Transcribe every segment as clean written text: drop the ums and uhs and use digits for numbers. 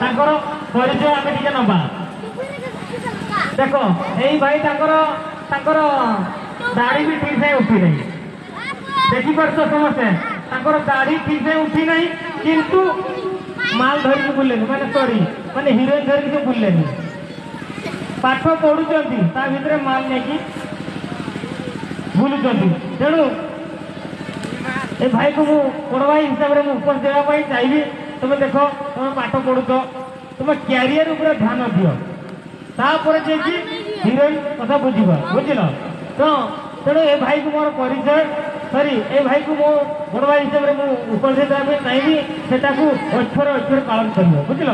ତାଙ୍କର ପରିଚୟ ଆମେ ଟିକେ ନବା। ଦେଖ ଏଇ ଭାଇ ତାଙ୍କର ଦାଢ଼ି ବି ଠିକ ସେ ଉଠି ନାହିଁ, ଦେଖିପାରୁଛ ସମସ୍ତେ ତାଙ୍କର ଦାଢ଼ି ଠିକ ସେ ଉଠି ନାହିଁ, କିନ୍ତୁ ମାଲ ଧରିକି ବୁଲେନି, ମାନେ ସରି ମାନେ ହିରୋଇନ ଧରିକି ସେ ବୁଲେନି। ପାଠ ପଢୁଛନ୍ତି ତା ଭିତରେ ମାଲ ନେଇକି ବୁଲୁଛନ୍ତି। ତେଣୁ ए भाई को बड़ भाई हिसाब से उपदेश देवाई चाहिए। तुम देख तुम पाठ पढ़ुच, तुम क्यारियर उपर ध्यान दियो, तापर जाकि हिरोइन कथा बुझ बुझल। तो तेणु ए भाई को मोर परिचय सरी ए भाई को मो बड़ भाई हिसाब से उपदेश देवाई चाहिए, से अक्षर अक्षर पालन कर बुझल।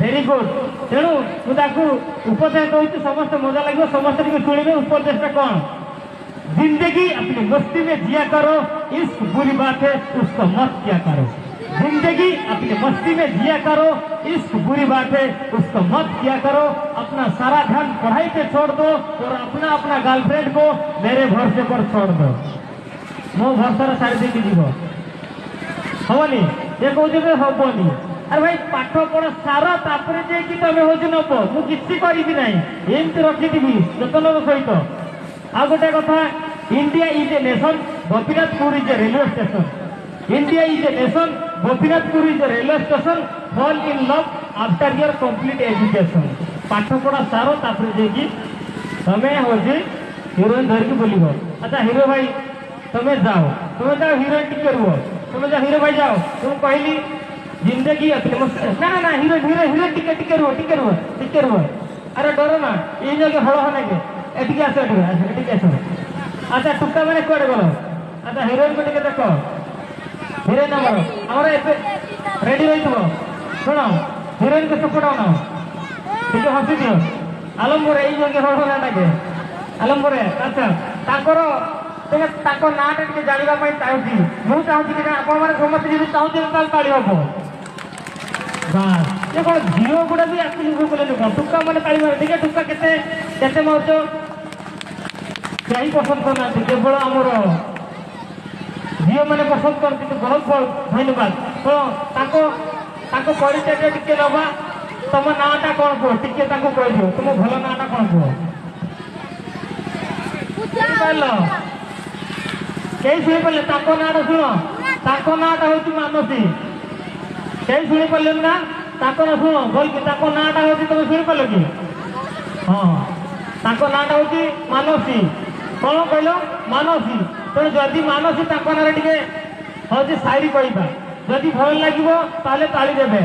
Very good. तेणु मुझे उपदेश दूसरी समस्त मजा लगे, समस्त शुणे उपदेश कौन। जिंदगी अपनी मस्ती में जिया करो, इश्क बुरी बात है उसको मत किया करो। जिंदगी अपनी मस्ती में जिया करो, इश्क बुरी बात है उसको मत किया करो। अपना सारा ध्यान पढ़ाई पे छोड़ दो और अपना अपना गर्लफ्रेंड को मेरे भरोसे पर छोड़ दो। मो भरोसा सारी देकी जीव हवनी ये कहते हबनी। अरे भाई पाठ पढ़ सार तापर जाकि तुम हूँ नब मुझे करी ना एमती रखी जतन सहित। आ गोटे कथा, India is a nation, Gopinathpur is a railway station. India is a nation, Gopinathpur is a railway station. Fall in love after your complete education. पाठ पढ़ा सारो तापर जाकि तमें हूँ हिरोइन धरिकी बुल। अच्छा हिरो भाई तुम्हें जाओ हिरोइन टिके रुह, तुम्हें जाओ हिरो भाई जाओ। तुम कहली जिंदगी ना ना ना हिरो हिरो हिरो टिके रुह। अरे डर ना ये जगह हड़ होने के एटिके आस एटिके आस। अच्छा टुका मैंने कौन गल। अच्छा हिरोइन को टिके देख, हिरोइन आमर रेडी रही शुण हिरोइन को सपोर्ट आना टे हसी दियो आलम्बर ये जगह हड़ होने आलम्बर। अच्छा तुम नाटा टे जानवाई चाहिए, मुझे चाहूँगी कि आप समस्त जी चाहते ताली हम ये कौन झील गुड़ा भी आखिरी कौन टुका मैंने ताली मारे ठीक है। टुका के मार्च कहीं पसंद करना केवल आमर झील मैंने पसंद करते। बहुत बहुत धन्यवाद। तो परिचय टे नवा, तुम नाटा कौन कह टे कह दियो, तुम भल नाटा कौन कह कई शुणी पारे नाटा शुण नाटा हूँ मानसी। कई शुणी पारे ना ना शुण बोल नाटा हूँ तुम शुणी पार कि हाँ नाटा हूँ मानसी। कौन कहल मानसी। तेणु जदि मानसी ना टे हूँ शायरी कह जदि भल लगे ताली देवे।